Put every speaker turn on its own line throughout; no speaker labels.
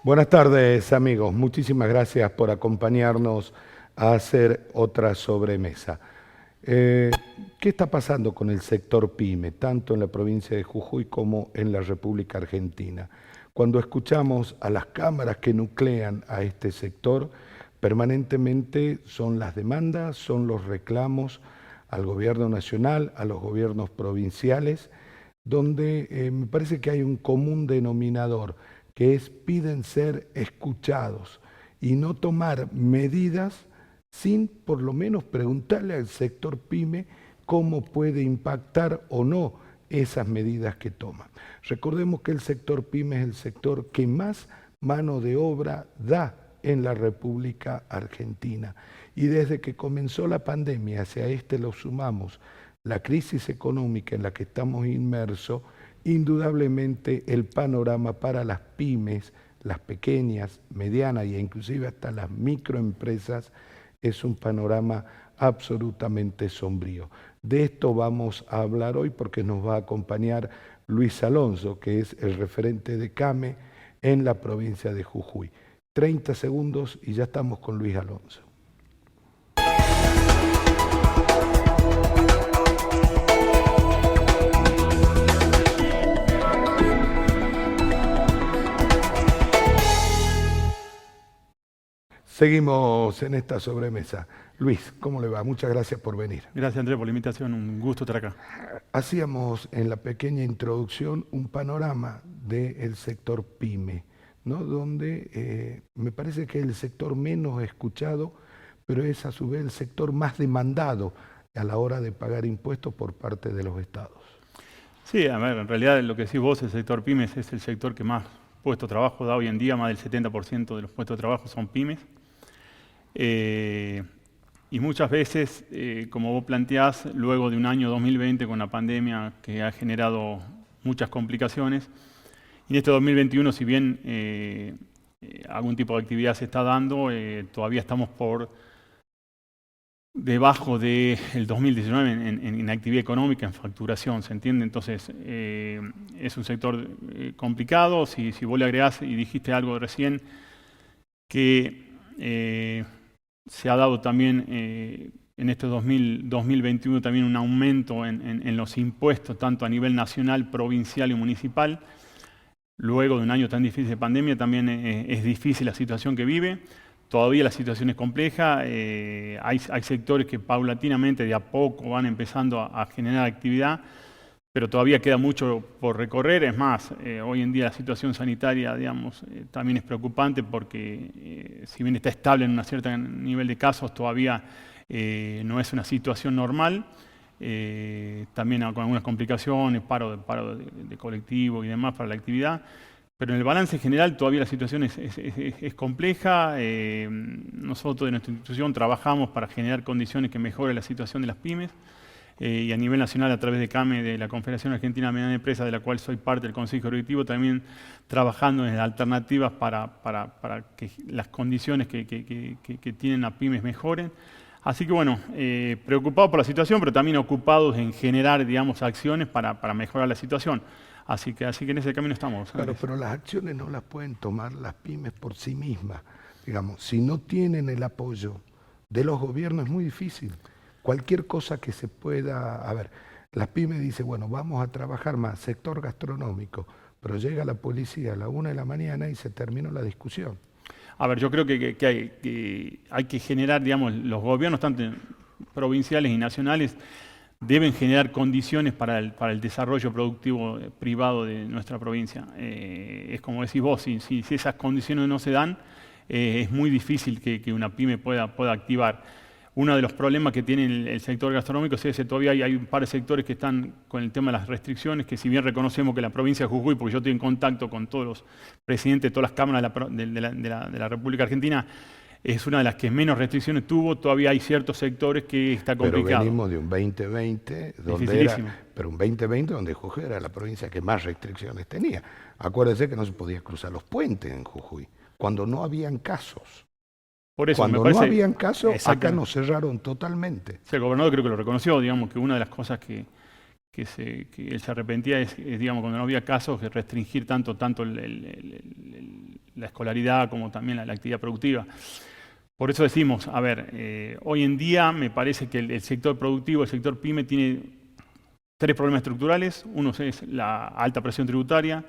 Buenas tardes, amigos. Muchísimas gracias por acompañarnos a hacer otra sobremesa. ¿Qué está pasando con el sector PYME, tanto en la provincia de Jujuy como en la República Argentina? Cuando escuchamos a las cámaras que nuclean a este sector, permanentemente son las demandas, son los reclamos al gobierno nacional, a los gobiernos provinciales, donde me parece que hay un común denominador, que es piden ser escuchados y no tomar medidas sin por lo menos preguntarle al sector PYME cómo puede impactar o no esas medidas que toma. Recordemos que el sector PYME es el sector que más mano de obra da en la República Argentina. Y desde que comenzó la pandemia, hacia este lo sumamos la crisis económica en la que estamos inmersos, indudablemente el panorama para las pymes, las pequeñas, medianas e inclusive hasta las microempresas es un panorama absolutamente sombrío. De esto vamos a hablar hoy porque nos va a acompañar Luis Alonso, que es el referente de CAME en la provincia de Jujuy. 30 segundos y ya estamos con Luis Alonso. Seguimos en esta sobremesa. Luis, ¿cómo le va? Muchas gracias por venir.
Gracias, Andrés, por la invitación. Un gusto estar acá.
Hacíamos en la pequeña introducción un panorama del sector PYME, ¿no? Donde me parece que es el sector menos escuchado, pero es a su vez el sector más demandado a la hora de pagar impuestos por parte de los estados.
Sí, a ver, en realidad lo que decís vos, el sector pymes es el sector que más puestos de trabajo da hoy en día. Más del 70% de los puestos de trabajo son pymes. Y muchas veces, como vos planteás, luego de un año 2020 con la pandemia que ha generado muchas complicaciones, y en este 2021, si bien algún tipo de actividad se está dando, todavía estamos por debajo del 2019 en actividad económica, en facturación, ¿se entiende? Entonces, es un sector complicado. Si vos le agregás, y dijiste algo recién, que se ha dado también en este 2021 también un aumento en los impuestos, tanto a nivel nacional, provincial y municipal. Luego de un año tan difícil de pandemia, también es difícil la situación que vive. Todavía la situación es compleja. Hay sectores que paulatinamente, de a poco, van empezando a generar actividad, pero todavía queda mucho por recorrer. Es más, hoy en día la situación sanitaria, digamos, también es preocupante porque si bien está estable en un cierto nivel de casos, todavía no es una situación normal. También con algunas complicaciones, paro de colectivo y demás para la actividad. Pero en el balance general todavía la situación es compleja. Nosotros de nuestra institución trabajamos para generar condiciones que mejoren la situación de las pymes. Y a nivel nacional, a través de CAME, de la Confederación Argentina de Medianas Empresas, de la cual soy parte del Consejo Directivo, también trabajando en alternativas para que las condiciones que tienen las pymes mejoren. Así que bueno, preocupados por la situación, pero también ocupados en generar, digamos, acciones para mejorar la situación. Así que en ese camino estamos.
Claro, pero las acciones no las pueden tomar las pymes por sí mismas. Digamos, si no tienen el apoyo de los gobiernos es muy difícil. Cualquier cosa que se pueda... A ver, las pymes dicen, bueno, vamos a trabajar más, sector gastronómico, pero llega la policía a la 1 de la mañana y se terminó la discusión.
A ver, yo creo que hay que generar, digamos, los gobiernos, tanto provinciales y nacionales, deben generar condiciones para el desarrollo productivo privado de nuestra provincia. Es como decís vos, si esas condiciones no se dan, es muy difícil que una pyme pueda activar. Uno de los problemas que tiene el sector gastronómico es que todavía hay un par de sectores que están con el tema de las restricciones, que si bien reconocemos que la provincia de Jujuy, porque yo estoy en contacto con todos los presidentes de todas las cámaras de la República Argentina, es una de las que menos restricciones tuvo. Todavía hay ciertos sectores que está complicado.
Pero venimos de un 2020 pero un 2020 donde Jujuy era la provincia que más restricciones tenía. Acuérdese que no se podía cruzar los puentes en Jujuy, cuando no habían casos.
Por eso,
cuando no habían casos, acá nos cerraron totalmente.
Sí, el gobernador creo que lo reconoció, digamos, que una de las cosas que que él se arrepentía es, digamos, cuando no había casos, de restringir tanto la escolaridad como también la actividad productiva. Por eso decimos, a ver, hoy en día me parece que el sector productivo, el sector PYME, tiene 3 problemas estructurales. Uno es la alta presión tributaria.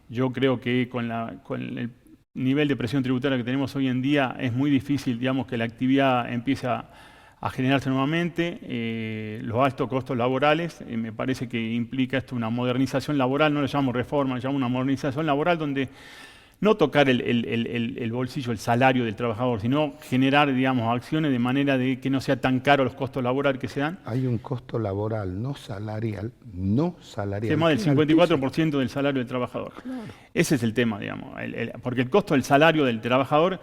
Yo creo que con el nivel de presión tributaria que tenemos hoy en día es muy difícil, digamos, que la actividad empiece a generarse nuevamente. Los altos costos laborales, me parece que implica esto una modernización laboral, no lo llamamos reforma, lo llamamos una modernización laboral donde no tocar el bolsillo, el salario del trabajador, sino generar, digamos, acciones de manera de que no sea tan caro los costos laborales que se dan.
Hay un costo laboral no salarial,
Es más del 54% del salario del trabajador. Claro. Ese es el tema, digamos, porque el costo del salario del trabajador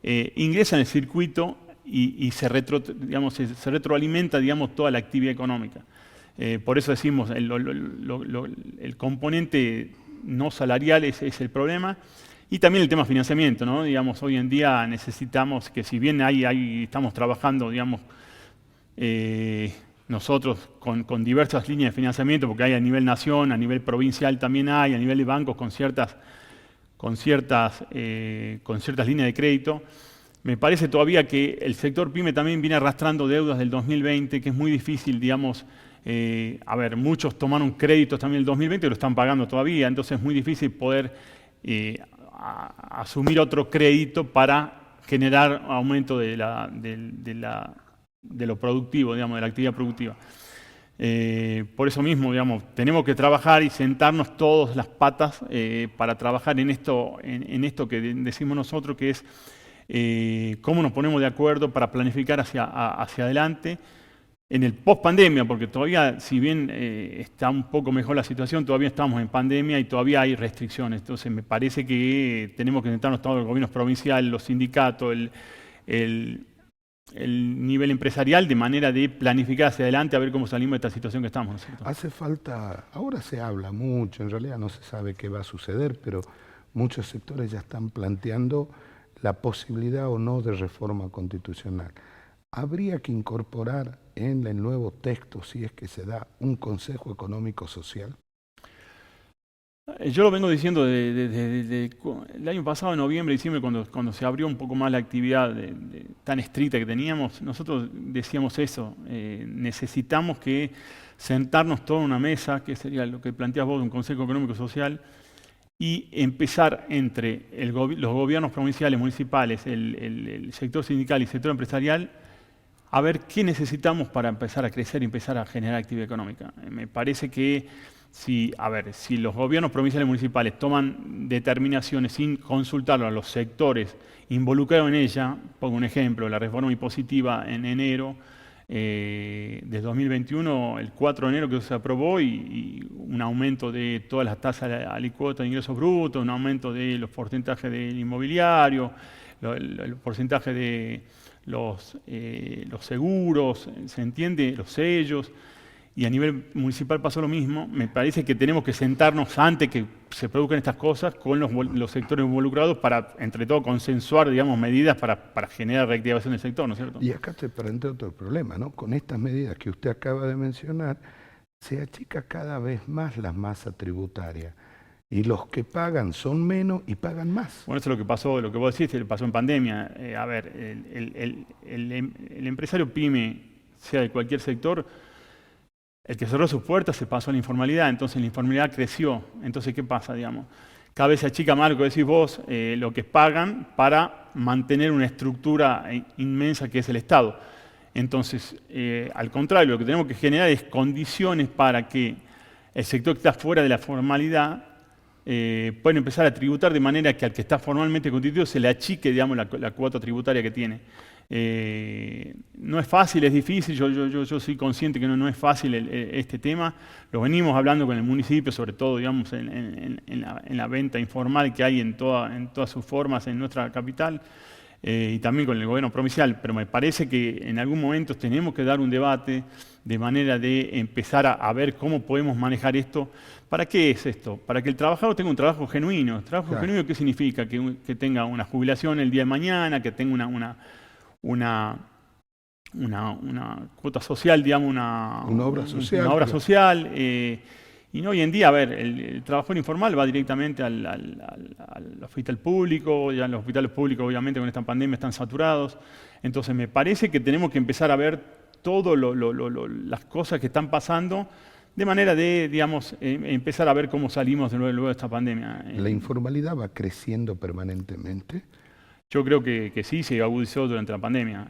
ingresa en el circuito y se retroalimenta, digamos, toda la actividad económica. Por eso decimos, el componente no salarial es el problema. Y también el tema financiamiento, ¿no? Digamos, hoy en día necesitamos que, si bien estamos trabajando, digamos, nosotros con diversas líneas de financiamiento, porque hay a nivel nación, a nivel provincial también hay, a nivel de bancos con ciertas líneas de crédito, me parece todavía que el sector PYME también viene arrastrando deudas del 2020, que es muy difícil, digamos, a ver, muchos tomaron créditos también en el 2020 y lo están pagando todavía, entonces es muy difícil poder asumir otro crédito para generar aumento de lo productivo, digamos, de la actividad productiva. Por eso mismo, digamos, tenemos que trabajar y sentarnos todas las patas para trabajar en esto que decimos nosotros, que es cómo nos ponemos de acuerdo para planificar hacia adelante en el post-pandemia, porque todavía, si bien está un poco mejor la situación, todavía estamos en pandemia y todavía hay restricciones. Entonces me parece que tenemos que sentarnos todos los gobiernos provinciales, los sindicatos, el nivel empresarial, de manera de planificar hacia adelante a ver cómo salimos de esta situación que estamos, ¿no es cierto?
Hace falta, ahora se habla mucho, en realidad no se sabe qué va a suceder, pero muchos sectores ya están planteando la posibilidad o no de reforma constitucional. Habría que incorporar en el nuevo texto, si es que se da, un Consejo Económico Social.
Yo lo vengo diciendo desde el año pasado, en noviembre, diciembre, cuando se abrió un poco más la actividad tan estricta que teníamos, nosotros decíamos eso, necesitamos que sentarnos todos en una mesa, que sería lo que planteas vos, un Consejo Económico Social, y empezar entre los gobiernos provinciales, municipales, el sector sindical y el sector empresarial, a ver qué necesitamos para empezar a crecer y empezar a generar actividad económica. Me parece que si los gobiernos provinciales y municipales toman determinaciones sin consultarlo a los sectores involucrados en ella, pongo un ejemplo, la reforma impositiva en enero de 2021, el 4 de enero que se aprobó, y un aumento de todas las tasas alícuotas de ingresos brutos, un aumento de los porcentajes del inmobiliario, el porcentaje de los seguros, ¿se entiende? Los sellos. Y a nivel municipal pasó lo mismo. Me parece que tenemos que sentarnos antes que se produzcan estas cosas con los sectores involucrados para, entre todo, consensuar, digamos, medidas para generar reactivación del sector, ¿no es cierto?
Y acá te plantea otro problema, ¿no? Con estas medidas que usted acaba de mencionar, se achica cada vez más la masa tributaria. Y los que pagan son menos y pagan más.
Bueno, eso es lo que pasó, lo que vos decís, pasó en pandemia. El empresario PYME, sea de cualquier sector, el que cerró sus puertas se pasó a la informalidad, entonces la informalidad creció. Entonces, ¿qué pasa, digamos? Cada vez se achica más, lo que decís vos, lo que pagan para mantener una estructura inmensa que es el Estado. Entonces, al contrario, lo que tenemos que generar es condiciones para que el sector que está fuera de la formalidad pueda empezar a tributar de manera que al que está formalmente constituido se le achique, digamos, la cuota tributaria que tiene. No es fácil, es difícil, yo soy consciente que no es fácil este tema. Lo venimos hablando con el municipio, sobre todo, digamos, en la venta informal que hay en todas sus formas en nuestra capital, y también con el gobierno provincial, pero me parece que en algún momento tenemos que dar un debate de manera de empezar a ver cómo podemos manejar esto. ¿Para qué es esto? Para que el trabajador tenga un trabajo genuino. ¿Trabajo genuino qué significa? Que tenga una jubilación el día de mañana, que tenga una cuota social, digamos,
Una obra social.
Una obra
claro.
social. Y no, hoy en día, a ver, el trabajador informal va directamente al hospital público, ya los hospitales públicos obviamente con esta pandemia están saturados. Entonces me parece que tenemos que empezar a ver todas las cosas que están pasando de manera de, digamos, empezar a ver cómo salimos luego de esta pandemia.
¿La informalidad va creciendo permanentemente?
Yo creo que sí, se agudizó durante la pandemia.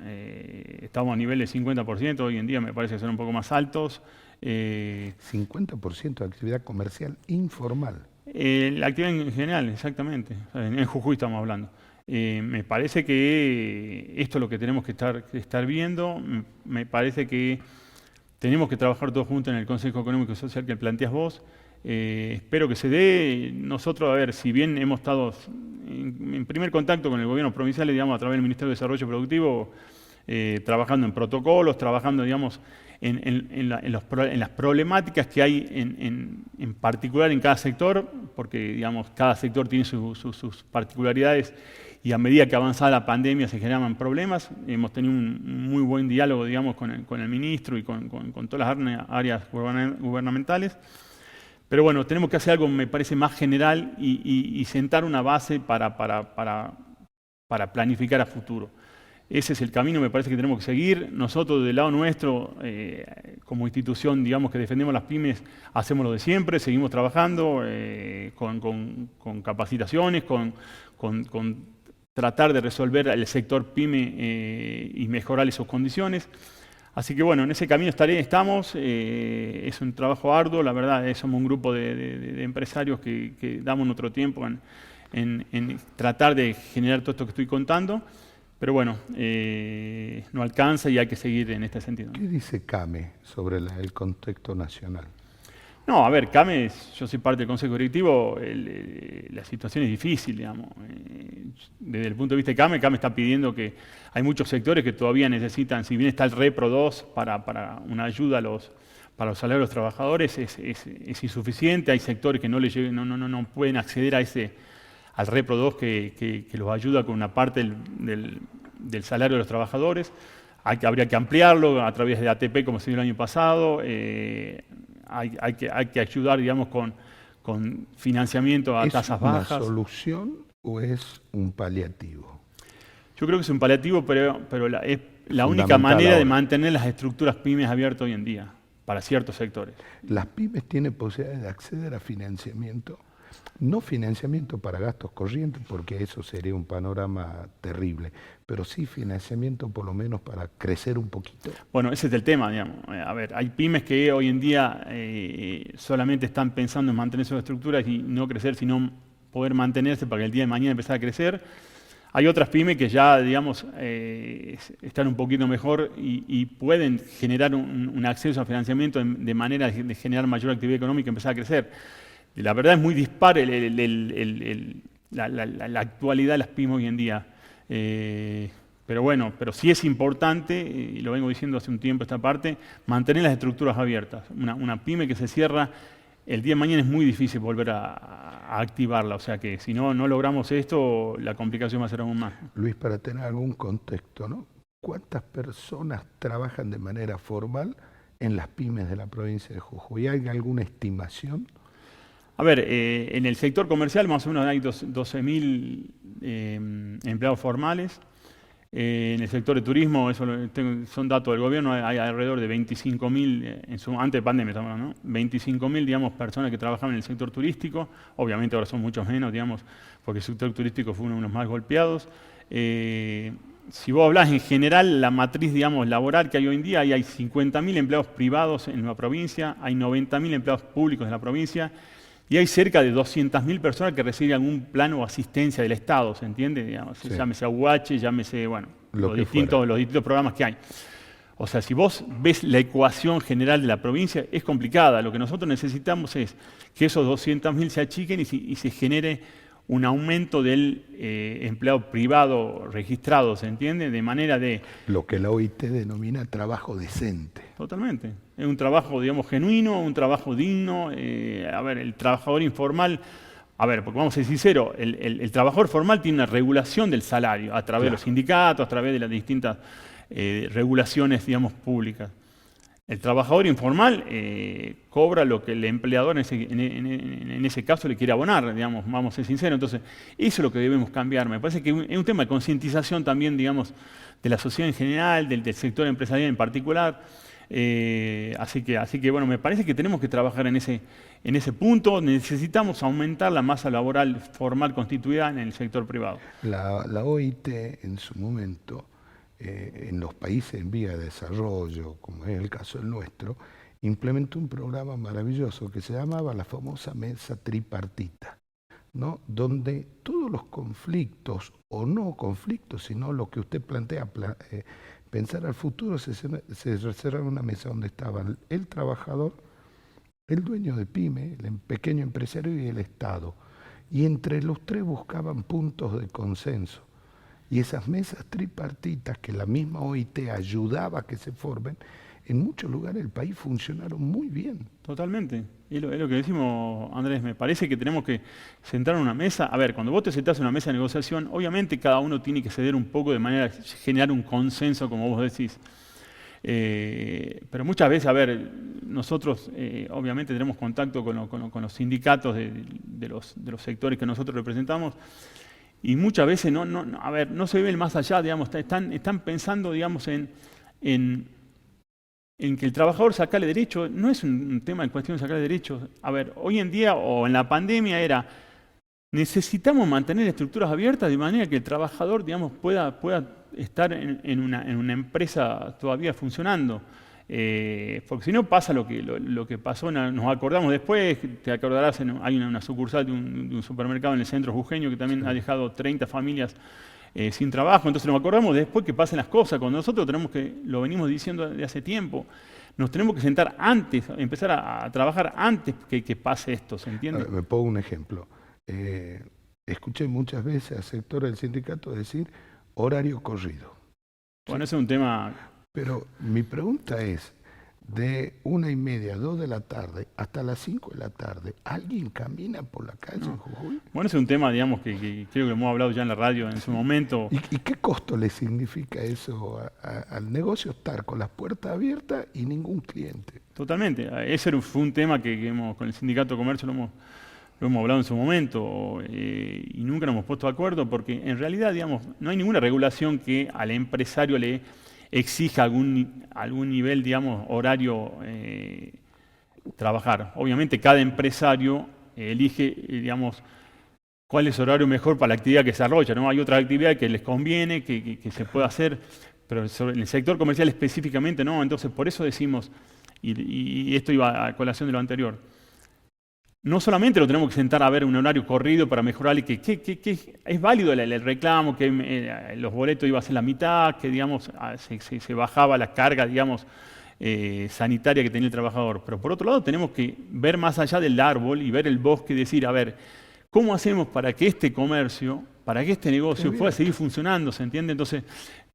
Estamos a nivel de 50%, hoy en día me parece que son un poco más altos.
50% de actividad comercial informal.
La actividad en general, exactamente. O sea, en Jujuy estamos hablando. Me parece que esto es lo que tenemos que estar viendo. Me parece que tenemos que trabajar todos juntos en el Consejo Económico y Social que planteas vos. Espero que se dé. Nosotros, a ver, si bien hemos estado en primer contacto con el gobierno provincial, digamos, a través del Ministerio de Desarrollo Productivo, trabajando en protocolos, trabajando, digamos, en las problemáticas que hay en particular en cada sector, porque, digamos, cada sector tiene sus particularidades y a medida que avanzaba la pandemia se generaban problemas. Hemos tenido un muy buen diálogo, digamos, con el ministro y con todas las áreas gubernamentales. Pero bueno, tenemos que hacer algo, me parece, más general y sentar una base para planificar a futuro. Ese es el camino, me parece que tenemos que seguir. Nosotros, del lado nuestro, como institución, digamos, que defendemos las pymes, hacemos lo de siempre, seguimos trabajando con capacitaciones, con tratar de resolver el sector pyme y mejorar sus condiciones. Así que bueno, en ese camino estamos. Es un trabajo arduo, la verdad, somos un grupo de empresarios que damos nuestro tiempo en tratar de generar todo esto que estoy contando. Pero bueno, no alcanza y hay que seguir en este sentido.
¿Qué dice CAME sobre el contexto nacional?
No, a ver, CAME, yo soy parte del Consejo Directivo, la situación es difícil, digamos. Desde el punto de vista de CAME está pidiendo que hay muchos sectores que todavía necesitan, si bien está el REPRO 2 para una ayuda para los salarios de los trabajadores, es insuficiente, hay sectores que no pueden acceder al REPRO 2 que los ayuda con una parte del salario de los trabajadores. Habría que ampliarlo a través de ATP como se dio el año pasado. Hay que ayudar, digamos, con financiamiento a tasas bajas.
¿Es una solución o es un paliativo?
Yo creo que es un paliativo, pero es la única manera de mantener las estructuras pymes abiertas hoy en día para ciertos sectores.
¿Las pymes tienen posibilidades de acceder a financiamiento? No financiamiento para gastos corrientes, porque eso sería un panorama terrible, pero sí financiamiento por lo menos para crecer un poquito.
Bueno, ese es el tema, digamos. A ver, hay pymes que hoy en día solamente están pensando en mantener sus estructuras y no crecer, sino poder mantenerse para que el día de mañana empezar a crecer. Hay otras pymes que ya, digamos, están un poquito mejor y pueden generar un acceso a financiamiento de manera de generar mayor actividad económica y empezar a crecer. La verdad es muy dispar la actualidad de las pymes hoy en día. Pero bueno, pero sí es importante, y lo vengo diciendo hace un tiempo esta parte, mantener las estructuras abiertas. Una pyme que se cierra, el día de mañana es muy difícil volver a activarla. O sea que si no logramos esto, la complicación va a ser aún más.
Luis, para tener algún contexto, ¿no? ¿Cuántas personas trabajan de manera formal en las pymes de la provincia de Jujuy? ¿Hay alguna estimación?
A ver, en el sector comercial más o menos hay 12.000 empleados formales. En el sector de turismo, son datos del gobierno, hay alrededor de 25.000, antes de pandemia estamos hablando, ¿no? 25.000, digamos, personas que trabajaban en el sector turístico. Obviamente ahora son muchos menos, digamos, porque el sector turístico fue uno de los más golpeados. Si vos hablás en general, la matriz, digamos, laboral que hay hoy en día, hay 50.000 empleados privados en la provincia, hay 90.000 empleados públicos en la provincia, y hay cerca de 200.000 personas que reciben algún plan o asistencia del Estado, ¿se entiende? Digamos, sí. Llámese AUH, llámese, bueno, los distintos programas que hay. O sea, si vos ves la ecuación general de la provincia, es complicada. Lo que nosotros necesitamos es que esos 200.000 se achiquen y se genere un aumento del empleado privado registrado, ¿se entiende? De manera de...
Lo que la OIT denomina trabajo decente.
Totalmente. Es un trabajo, digamos, genuino, un trabajo digno. A ver, el trabajador informal... A ver, porque vamos a ser sinceros, el trabajador formal tiene una regulación del salario a través de los sindicatos, a través de las distintas regulaciones, digamos, públicas. El trabajador informal cobra lo que el empleador en ese caso le quiere abonar, digamos, vamos a ser sinceros. Entonces, eso es lo que debemos cambiar. Me parece que es un tema de concientización también, digamos, de la sociedad en general, del sector empresarial en particular. Así que, bueno, me parece que tenemos que trabajar en ese punto. Necesitamos aumentar la masa laboral formal constituida en el sector privado.
La OIT en su momento, en los países en vía de desarrollo, como es el caso del nuestro, implementó un programa maravilloso que se llamaba la famosa mesa tripartita, ¿no? Donde todos los conflictos, o no conflictos, sino lo que usted plantea, pensar al futuro, se reserva en una mesa donde estaban el trabajador, el dueño de pyme, el pequeño empresario y el Estado. Y entre los tres buscaban puntos de consenso. Y esas mesas tripartitas que la misma OIT ayudaba a que se formen, en muchos lugares del país funcionaron muy bien.
Totalmente. Es lo que decimos, Andrés, me parece que tenemos que sentar en una mesa. A ver, cuando vos te sentás en una mesa de negociación, obviamente cada uno tiene que ceder un poco de manera a generar un consenso, como vos decís. Pero muchas veces, a ver, nosotros obviamente tenemos contacto con los sindicatos de los sectores que nosotros representamos, y muchas veces no se ve el más allá, digamos, están pensando, digamos, en que el trabajador sacarle derecho. No es un tema de cuestión de sacarle derechos. A ver, hoy en día o en la pandemia necesitamos mantener estructuras abiertas de manera que el trabajador, digamos, pueda estar en una empresa todavía funcionando. Porque si no pasa lo que pasó, nos acordamos después, te acordarás, hay una sucursal de un supermercado en el centro jujeño que también ha dejado 30 familias sin trabajo. Entonces nos acordamos después que pasen las cosas, cuando nosotros lo venimos diciendo de hace tiempo. Nos tenemos que sentar antes, empezar a trabajar antes que pase esto, ¿se entiende?
Me pongo un ejemplo. Escuché muchas veces al sector del sindicato decir horario corrido.
Bueno, ese es un tema.
Pero mi pregunta es, de 1:30, 2 de la tarde, hasta las 5 de la tarde, ¿alguien camina por la calle en Jujuy?
Bueno, ese es un tema, digamos, que creo que hemos hablado ya en la radio en su momento.
¿Y qué costo le significa eso al negocio estar con las puertas abiertas y ningún cliente?
Totalmente. Ese fue un tema que con el Sindicato de Comercio lo hemos hablado en su momento y nunca nos hemos puesto de acuerdo porque en realidad, digamos, no hay ninguna regulación que al empresario le exija algún nivel, digamos, horario trabajar. Obviamente cada empresario elige, digamos, cuál es el horario mejor para la actividad que desarrolla, ¿no? Hay otras actividades que les conviene, que se puede hacer, pero en el sector comercial específicamente no. Entonces, por eso decimos, y esto iba a colación de lo anterior, no solamente lo tenemos que sentar a ver un horario corrido para mejorar, que es válido el reclamo, que los boletos iban a ser la mitad, que digamos se bajaba la carga, digamos, sanitaria que tenía el trabajador. Pero por otro lado tenemos que ver más allá del árbol y ver el bosque y decir, a ver, ¿cómo hacemos para que este comercio, para que este negocio pueda seguir funcionando? ¿Se entiende? Entonces,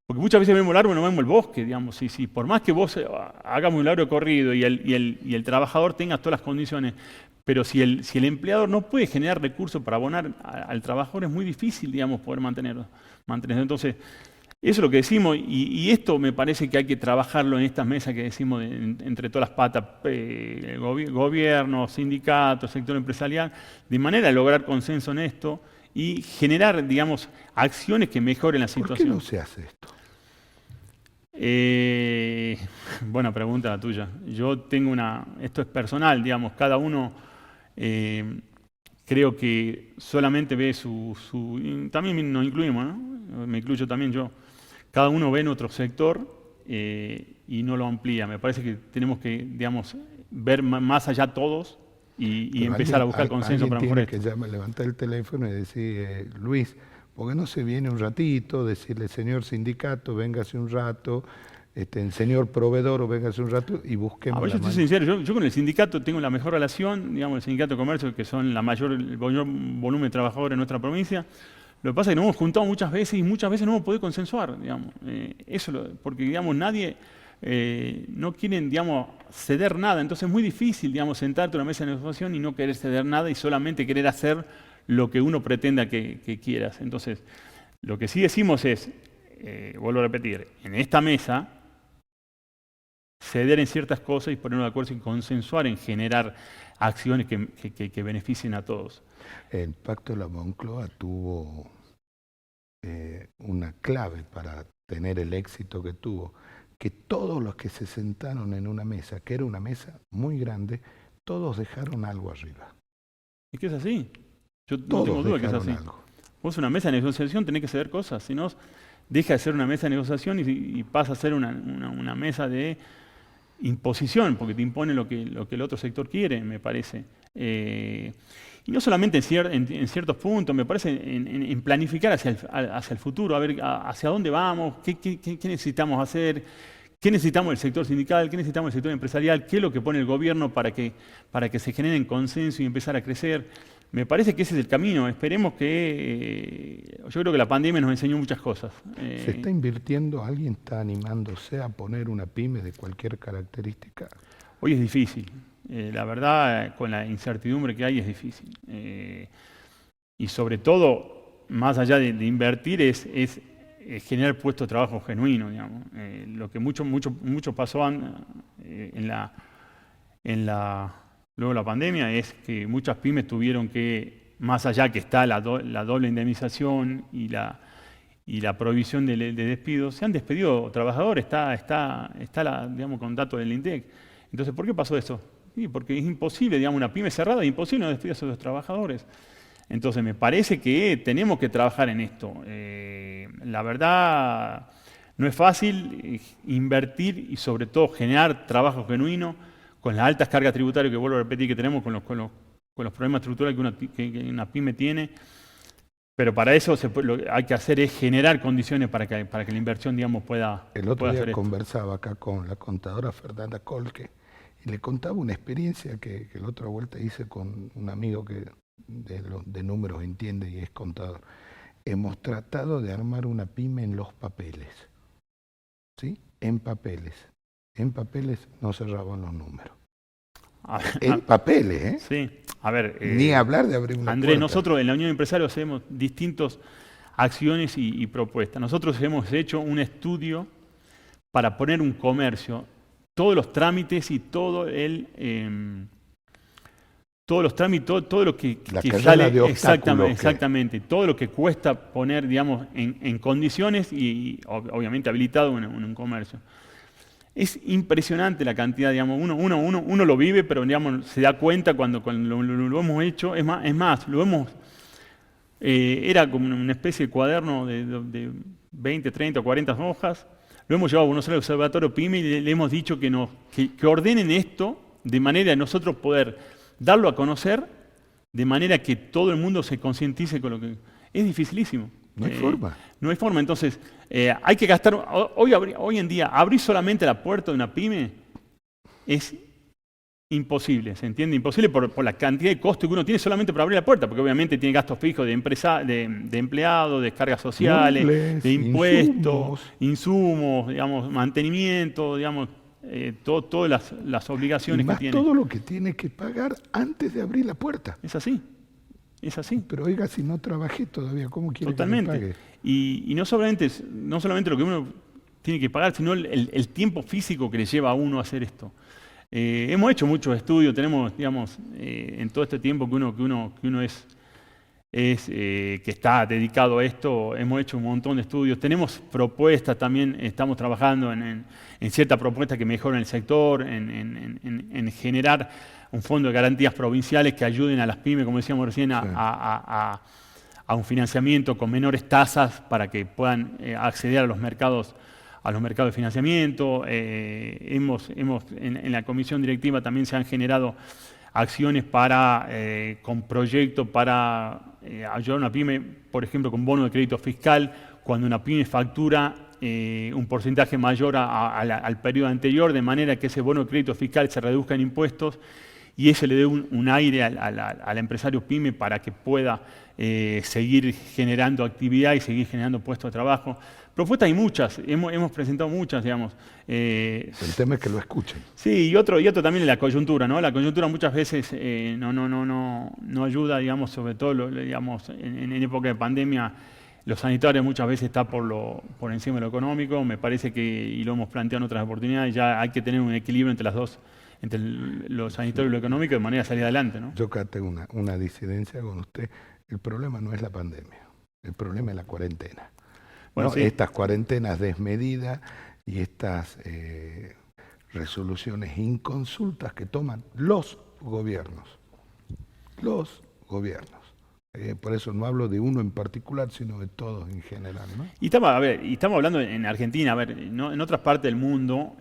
porque muchas veces vemos el árbol y no vemos el bosque, digamos. Si por más que vos hagamos un horario corrido y el trabajador tenga todas las condiciones, pero si el empleador no puede generar recursos para abonar al trabajador, es muy difícil, digamos, poder mantenerlo. Entonces, eso es lo que decimos, y esto me parece que hay que trabajarlo en estas mesas que decimos entre todas las patas, gobierno, sindicatos, sector empresarial, de manera de lograr consenso en esto y generar, digamos, acciones que mejoren la situación.
¿Por qué no se hace esto?
Buena pregunta la tuya. Yo tengo esto es personal, digamos, cada uno creo que solamente ve también nos incluimos, ¿no? Me incluyo también yo. Cada uno ve en otro sector y no lo amplía. Me parece que tenemos que, digamos, ver más allá todos y empezar a buscar consenso para mejorar esto.
Que levantar el teléfono y decir, Luis, ¿por qué no se viene un ratito? Decirle, señor sindicato, véngase un rato, señor proveedor, o véngase un rato y busquemos
yo estoy sincero, yo con el sindicato tengo la mejor relación, digamos, el sindicato de comercio, que son el mayor volumen de trabajadores en nuestra provincia. Lo que pasa es que nos hemos juntado muchas veces y muchas veces no hemos podido consensuar, digamos. Porque, digamos, nadie no quieren, digamos, ceder nada. Entonces es muy difícil, digamos, sentarte a una mesa de negociación y no querer ceder nada y solamente querer hacer lo que uno pretenda que quieras. Entonces, lo que sí decimos es, vuelvo a repetir, en esta mesa, ceder en ciertas cosas y ponernos de acuerdo y consensuar en generar acciones que beneficien a todos.
El Pacto de la Moncloa tuvo una clave para tener el éxito que tuvo, que todos los que se sentaron en una mesa, que era una mesa muy grande, todos dejaron algo arriba.
Es que es así. Yo no
Todos
tengo duda que es
dejaron
así.
algo.
Vos una mesa de negociación tenés que ceder cosas, si no deja de ser una mesa de negociación y pasa a ser una mesa de imposición, porque te impone lo que el otro sector quiere, me parece. Y no solamente en ciertos puntos, me parece en planificar hacia el futuro, a ver hacia dónde vamos, qué necesitamos hacer, qué necesitamos del sector sindical, qué necesitamos del sector empresarial, qué es lo que pone el gobierno para que se generen consenso y empezar a crecer. Me parece que ese es el camino. Esperemos que... yo creo que la pandemia nos enseñó muchas cosas.
¿Se está invirtiendo? ¿Alguien está animándose a poner una pyme de cualquier característica?
Hoy es difícil. La verdad, con la incertidumbre que hay, es difícil. Y sobre todo, más allá de invertir, es generar puestos de trabajo genuinos, digamos. Lo que mucho pasó luego de la pandemia es que muchas pymes tuvieron que, más allá que está la doble indemnización y la prohibición de despidos, se han despedido trabajadores, está digamos, con datos del INDEC. Entonces, ¿por qué pasó eso? Sí, porque es imposible, digamos, una pyme cerrada, es imposible no despedir a esos trabajadores. Entonces, me parece que tenemos que trabajar en esto. La verdad, no es fácil invertir y sobre todo generar trabajo genuino con las altas cargas tributarias que vuelvo a repetir que tenemos con los problemas estructurales que una pyme tiene. Pero para eso lo que hay que hacer es generar condiciones para que la inversión, digamos, pueda
El otro día
hacer esto.
conversaba acá con la contadora Fernanda Colque y le contaba una experiencia que la otra vuelta hice con un amigo que de números entiende y es contador. Hemos tratado de armar una pyme en los papeles, ¿sí? En papeles. En papeles no cerraban los números. En papeles, ¿eh?
Sí, a ver.
Ni hablar de abrir una
Andrés,
puerta.
nosotros en la Unión de Empresarios hacemos distintas acciones y propuestas. Nosotros hemos hecho un estudio para poner un comercio, todos los trámites y todo lo que sale exactamente, todo lo que cuesta poner, digamos, en condiciones y obviamente habilitado en un comercio. Es impresionante la cantidad, digamos, uno lo vive, pero digamos, se da cuenta cuando lo hemos hecho. Es más, lo hemos, era como una especie de cuaderno de 20, 30 o 40 hojas. Lo hemos llevado a Buenos Aires al Observatorio PYME y le hemos dicho que ordenen esto de manera de nosotros poder darlo a conocer, de manera que todo el mundo se concientice con lo que... Es dificilísimo.
No hay forma.
No hay forma. Entonces, hay que gastar... Hoy en día, abrir solamente la puerta de una pyme es imposible, ¿se entiende? Imposible por la cantidad de costo que uno tiene solamente para abrir la puerta, porque obviamente tiene gastos fijos de empleados, de cargas sociales, de impuestos, insumos, digamos, mantenimiento, digamos, todas las obligaciones que tiene.
Todo lo que tiene que pagar antes de abrir la puerta.
Es así. Es así.
Pero oiga, si no trabajé todavía, ¿cómo quiere
Totalmente.
que me pague?
Y no solamente lo que uno tiene que pagar, sino el tiempo físico que le lleva a uno a hacer esto. Hemos hecho muchos estudios, tenemos, digamos, en todo este tiempo que uno que está dedicado a esto, hemos hecho un montón de estudios. Tenemos propuestas también, estamos trabajando en ciertas propuestas que mejoran el sector, en generar un fondo de garantías provinciales que ayuden a las pymes, como decíamos recién,
Sí.
a un financiamiento con menores tasas para que puedan acceder a los mercados de financiamiento. En la comisión directiva también se han generado acciones con proyectos para ayudar a una pyme, por ejemplo, con bono de crédito fiscal, cuando una pyme factura un porcentaje mayor al periodo anterior, de manera que ese bono de crédito fiscal se reduzca en impuestos y ese le dé un aire al empresario pyme para que pueda seguir generando actividad y seguir generando puestos de trabajo. Propuestas hay muchas, hemos presentado muchas, digamos.
El tema es que lo escuchen.
Sí, y otro también es la coyuntura, ¿no? La coyuntura muchas veces no ayuda, digamos, sobre todo, digamos, en época de pandemia, Lo sanitario muchas veces está por encima de lo económico. Me parece que, y lo hemos planteado en otras oportunidades, ya hay que tener un equilibrio entre las dos, entre lo sanitario y lo económico, de manera de salir adelante, ¿no?
Yo acá tengo una disidencia con usted. El problema no es la pandemia, el problema es la cuarentena.
Bueno,
¿no?
sí.
Estas cuarentenas desmedidas y estas resoluciones inconsultas que toman los gobiernos. Los gobiernos. Por eso no hablo de uno en particular, sino de todos en general, ¿no?
Y estamos hablando en Argentina, a ver, ¿no? En otras partes del mundo,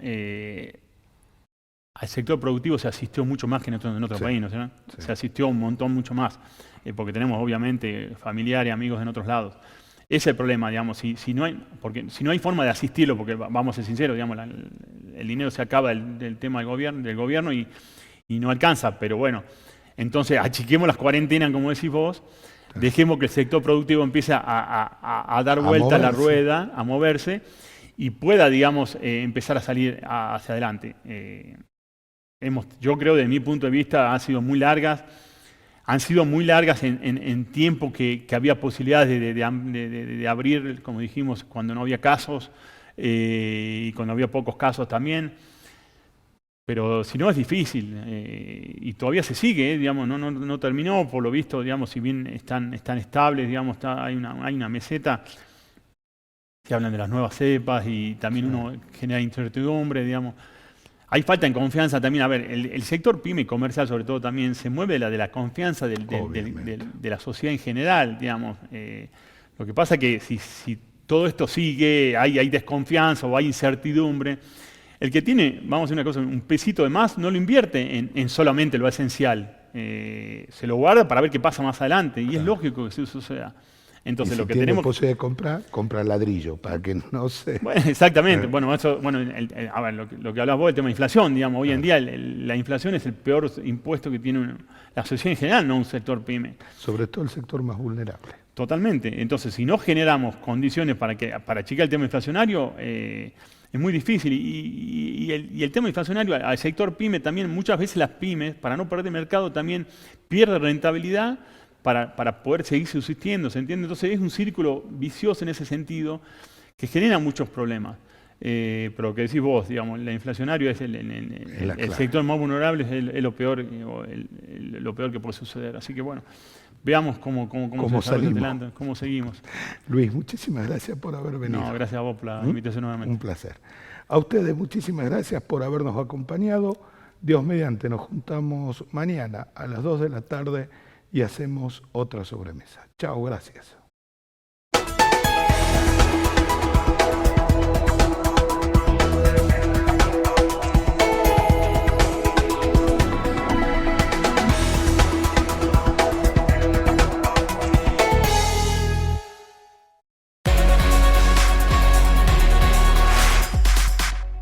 al sector productivo se asistió mucho más que en otro
Sí,
país, ¿no?
sí.
Se asistió un montón, mucho más, porque tenemos obviamente familiares, amigos en otros lados. Ese es el problema, digamos, si no hay forma de asistirlo, porque vamos a ser sinceros, digamos, el dinero se acaba del tema del gobierno y no alcanza, pero bueno, entonces achiquemos las cuarentenas, como decís vos, dejemos que el sector productivo empiece a dar vuelta a la rueda, a moverse, y pueda, digamos, empezar a salir hacia adelante. Yo creo, desde mi punto de vista, han sido muy largas en tiempo que había posibilidades de abrir, como dijimos, cuando no había casos, y cuando había pocos casos también. Pero si no es difícil, y todavía se sigue, digamos, no terminó, por lo visto, digamos, si bien están estables, digamos, hay una meseta, se hablan de las nuevas cepas y también uno genera incertidumbre, digamos. Hay falta en confianza también. A ver, el sector pyme y comercial sobre todo también se mueve de la confianza de la sociedad en general, digamos. Lo que pasa es que si todo esto sigue, hay desconfianza o hay incertidumbre, el que tiene, vamos a decir una cosa, un pesito de más, no lo invierte en solamente lo esencial. Se lo guarda para ver qué pasa más adelante. Y es lógico que eso suceda. Entonces,
y si
lo que
tiene
tenemos
posibilidad de comprar, compra ladrillo, para que no se...
Bueno, exactamente. Bueno, eso, a ver, lo que hablabas vos del tema de inflación, digamos, hoy en día la inflación es el peor impuesto que tiene la sociedad en general, no un sector pyme.
Sobre todo el sector más vulnerable.
Totalmente. Entonces, si no generamos condiciones para achicar el tema inflacionario, es muy difícil. Y el tema inflacionario al sector pyme también, muchas veces las pymes, para no perder mercado, también pierden rentabilidad para poder seguir subsistiendo, ¿se entiende? Entonces es un círculo vicioso en ese sentido que genera muchos problemas. Pero lo que decís vos, digamos, el inflacionario es el sector más vulnerable, es lo peor, lo peor que puede suceder. Así que bueno, veamos cómo adelante, cómo seguimos.
Luis, muchísimas gracias por haber venido.
No, gracias a vos por la invitación nuevamente.
Un placer. A ustedes muchísimas gracias por habernos acompañado. Dios mediante, nos juntamos mañana a las 2 de la tarde y hacemos otra sobremesa. Chao, gracias.